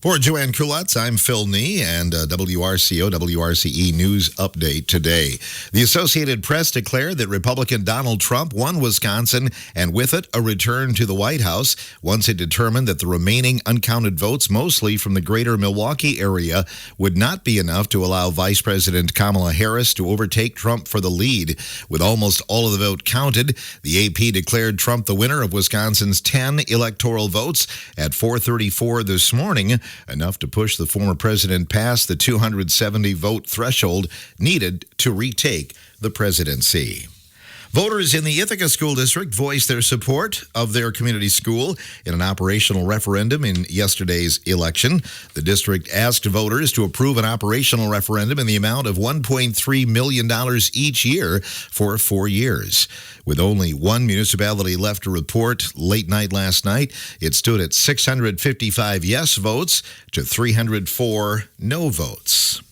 For Joanne Kulutz, I'm Phil Nee, and WRCO, WRCE News Update today. The Associated Press declared that Republican Donald Trump won Wisconsin, and with it, a return to the White House, once it determined that the remaining uncounted votes, mostly from the greater Milwaukee area, would not be enough to allow Vice President Kamala Harris to overtake Trump for the lead. With almost all of the vote counted, the AP declared Trump the winner of Wisconsin's 10 electoral votes at 4:34 this morning, enough to push the former president past the 270 vote threshold needed to retake the presidency. Voters in the Ithaca School District voiced their support of their community school in an operational referendum in yesterday's election. The district asked voters to approve an operational referendum in the amount of $1.3 million each year for 4 years. With only one municipality left to report late night last night, it stood at 655 yes votes to 304 no votes.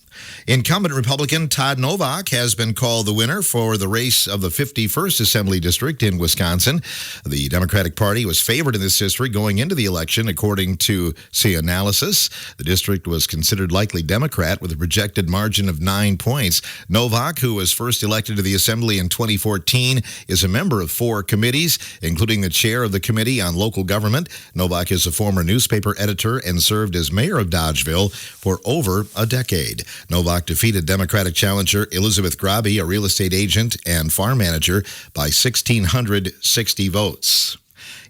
Incumbent Republican Todd Novak has been called the winner for the race of the 51st Assembly District in Wisconsin. The Democratic Party was favored in this district going into the election, according to analysis. The district was considered likely Democrat with a projected margin of 9 points. Novak, who was first elected to the Assembly in 2014, is a member of 4 committees, including the chair of the Committee on Local Government. Novak is a former newspaper editor and served as mayor of Dodgeville for over a decade. Novak defeated Democratic challenger Elizabeth Grabe, a real estate agent and farm manager, by 1,660 votes.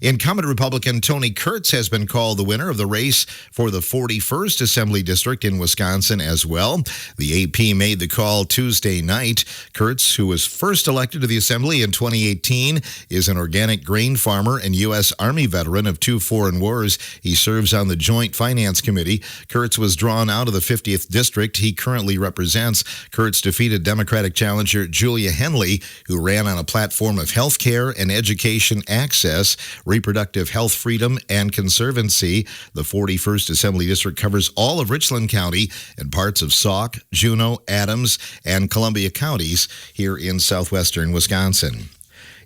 Incumbent Republican Tony Kurtz has been called the winner of the race for the 41st Assembly District in Wisconsin as well. The AP made the call Tuesday night. Kurtz, who was first elected to the Assembly in 2018, is an organic grain farmer and U.S. Army veteran of 2 foreign wars. He serves on the Joint Finance Committee. Kurtz was drawn out of the 50th District he currently represents. Kurtz defeated Democratic challenger Julia Henley, who ran on a platform of health care and education access, reproductive health freedom, and conservancy. The 41st Assembly District covers all of Richland County and parts of Sauk, Juneau, Adams, and Columbia counties here in southwestern Wisconsin.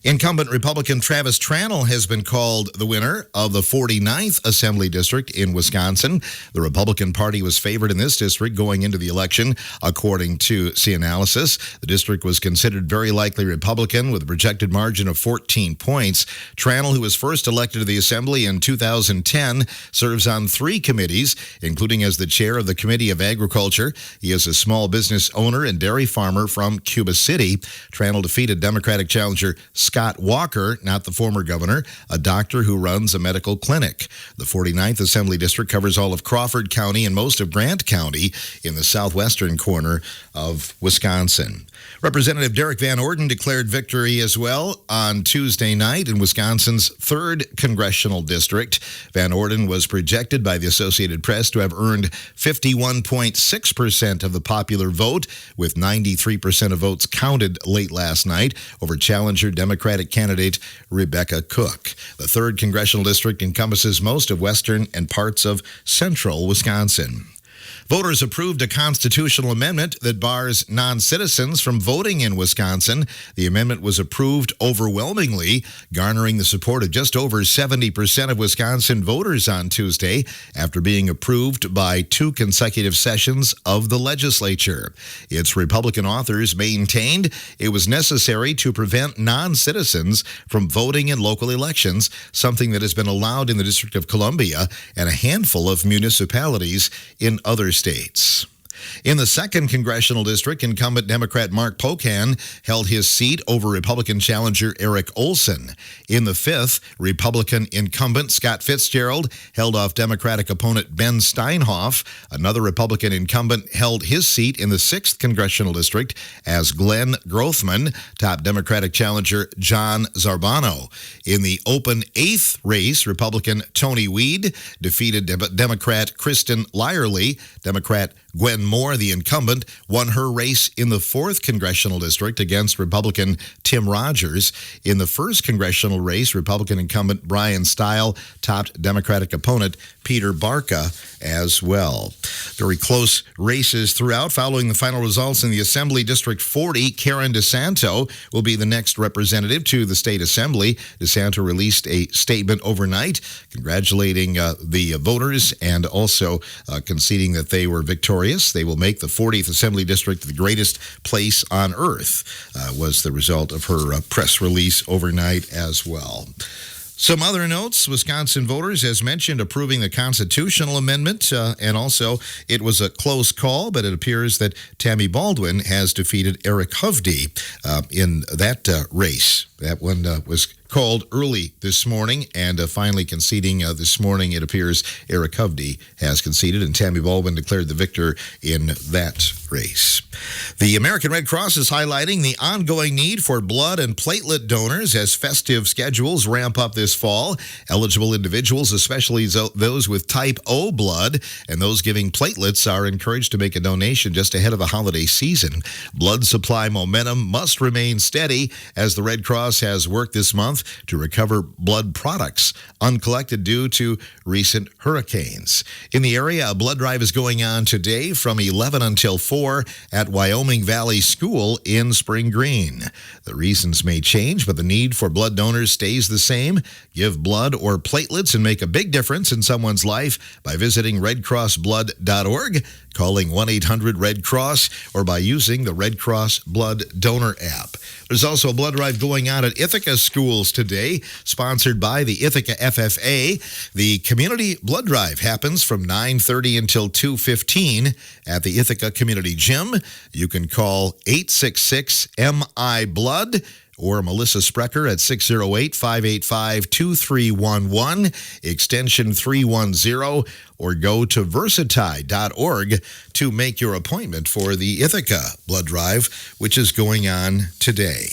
Incumbent Republican Travis Tranel has been called the winner of the 49th Assembly District in Wisconsin. The Republican Party was favored in this district going into the election, according to analysis. The district was considered very likely Republican with a projected margin of 14 points. Tranel, who was first elected to the Assembly in 2010, serves on 3 committees, including as the chair of the Committee of Agriculture. He is a small business owner and dairy farmer from Cuba City. Tranel defeated Democratic challenger Scott Walker, not the former governor, a doctor who runs a medical clinic. The 49th Assembly District covers all of Crawford County and most of Grant County in the southwestern corner of Wisconsin. Representative Derek Van Orden declared victory as well on Tuesday night in Wisconsin's 3rd Congressional District. Van Orden was projected by the Associated Press to have earned 51.6% of the popular vote, with 93% of votes counted late last night over challenger Democratic candidate Rebecca Cook. The 3rd Congressional District encompasses most of western and parts of central Wisconsin. Voters approved a constitutional amendment that bars non-citizens from voting in Wisconsin. The amendment was approved overwhelmingly, garnering the support of just over 70% of Wisconsin voters on Tuesday after being approved by 2 consecutive sessions of the legislature. Its Republican authors maintained it was necessary to prevent non-citizens from voting in local elections, something that has been allowed in the District of Columbia and a handful of municipalities in other states. In the 2nd Congressional District, incumbent Democrat Mark Pocan held his seat over Republican challenger Eric Olson. In the 5th, Republican incumbent Scott Fitzgerald held off Democratic opponent Ben Steinhoff. Another Republican incumbent held his seat in the 6th Congressional District as Glenn Grothman topped Democratic challenger John Zarbano. In the open 8th race, Republican Tony Weed defeated Democrat Kristen Lyerly. Democrat Gwen Moore, the incumbent, won her race in the 4th Congressional District against Republican Tim Rogers. In the 1st Congressional race, Republican incumbent Brian Stile topped Democratic opponent Peter Barca as well. Very close races throughout. Following the final results in the Assembly District 40, Karen DeSanto will be the next representative to the State Assembly. DeSanto released a statement overnight congratulating the voters and also conceding that they were victorious. They will make the 40th Assembly District the greatest place on earth, was the result of her press release overnight as well. Some other notes: Wisconsin voters, as mentioned, approving the constitutional amendment, and also it was a close call, but it appears that Tammy Baldwin has defeated Eric Hovde in that race. That one was called early this morning, and finally conceding this morning, it appears Eric Hovde has conceded, and Tammy Baldwin declared the victor in that race. The American Red Cross is highlighting the ongoing need for blood and platelet donors as festive schedules ramp up this fall. Eligible individuals, especially those with type O blood and those giving platelets, are encouraged to make a donation just ahead of the holiday season. Blood supply momentum must remain steady as the Red Cross has worked this month to recover blood products uncollected due to recent hurricanes. In the area, a blood drive is going on today from 11 until 4 at Wyoming Valley School in Spring Green. The reasons may change, but the need for blood donors stays the same. Give blood or platelets and make a big difference in someone's life by visiting redcrossblood.org, calling 1-800-RED-CROSS, or by using the Red Cross Blood Donor app. There's also a blood drive going on at Ithaca schools today, sponsored by the Ithaca FFA. The community blood drive happens from 9:30 until 2:15 at the Ithaca Community Gym. You can call 866-MI-BLOOD or Melissa Sprecher at 608-585-2311, extension 310, or go to versiti.org to make your appointment for the Ithaca blood drive, which is going on today.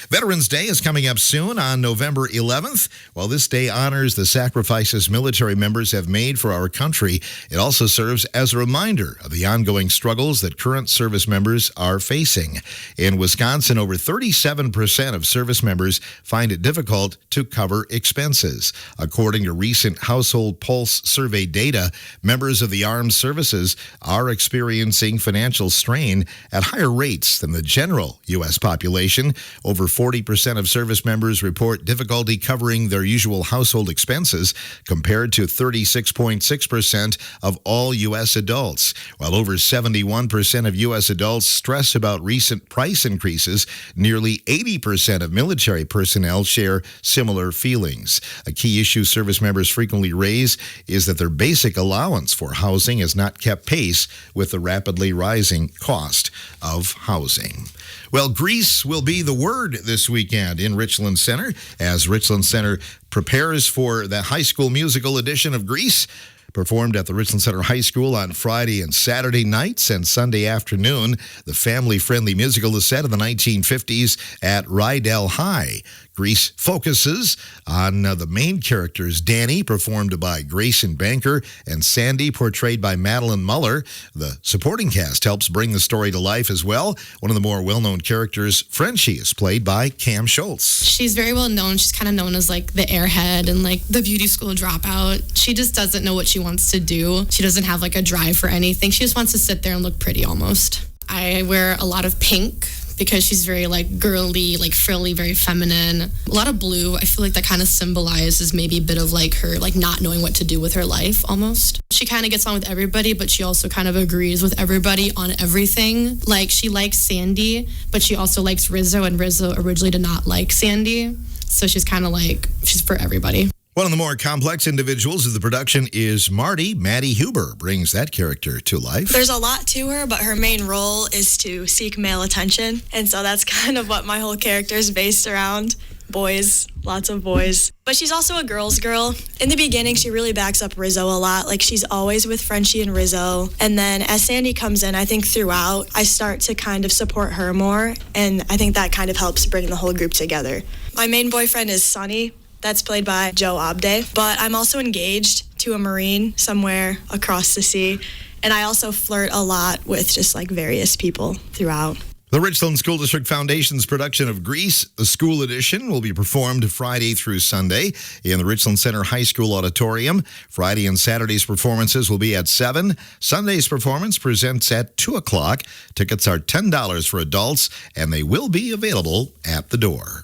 Veterans Day is coming up soon on November 11th. While this day honors the sacrifices military members have made for our country, it also serves as a reminder of the ongoing struggles that current service members are facing. In Wisconsin, over 37% of service members find it difficult to cover expenses. According to recent Household Pulse survey data, members of the armed services are experiencing financial strain at higher rates than the general U.S. population. Over 40% of service members report difficulty covering their usual household expenses, compared to 36.6% of all U.S. adults. While over 71% of U.S. adults stress about recent price increases, nearly 80% of military personnel share similar feelings. A key issue service members frequently raise is that their basic allowance for housing has not kept pace with the rapidly rising cost of housing. Well, Grease will be the word this weekend in Richland Center as Richland Center prepares for the high school musical edition of Grease, performed at the Richland Center High School on Friday and Saturday nights and Sunday afternoon. The family-friendly musical is set in the 1950s at Rydell High. Grease focuses on the main characters, Danny, performed by Grayson Banker, and Sandy, portrayed by Madeline Muller. The supporting cast helps bring the story to life as well. One of the more well-known characters, Frenchie, is played by Cam Schultz. She's very well known. She's kind of known as like the airhead and like the beauty school dropout. She just doesn't know what she wants to do. She doesn't have like a drive for anything. She just wants to sit there and look pretty almost. I wear a lot of pink because she's very like girly, like frilly, very feminine. A lot of blue. I feel like that kind of symbolizes maybe a bit of like her like not knowing what to do with her life almost. She kind of gets on with everybody, but she also kind of agrees with everybody on everything. Like she likes Sandy, but she also likes Rizzo, and Rizzo originally did not like Sandy. So she's kind of like, she's for everybody. One of the more complex individuals of the production is Marty. Maddie Huber brings that character to life. There's a lot to her, but her main role is to seek male attention. And so that's kind of what my whole character is based around. Boys, lots of boys. But she's also a girl's girl. In the beginning, she really backs up Rizzo a lot. Like, she's always with Frenchie and Rizzo. And then as Sandy comes in, I think throughout, I start to kind of support her more. And I think that kind of helps bring the whole group together. My main boyfriend is Sonny. That's played by Joe Abde. But I'm also engaged to a Marine somewhere across the sea. And I also flirt a lot with just like various people throughout. The Richland School District Foundation's production of Grease, the School Edition, will be performed Friday through Sunday in the Richland Center High School Auditorium. Friday and Saturday's performances will be at 7. Sunday's performance presents at 2 o'clock. Tickets are $10 for adults, and they will be available at the door.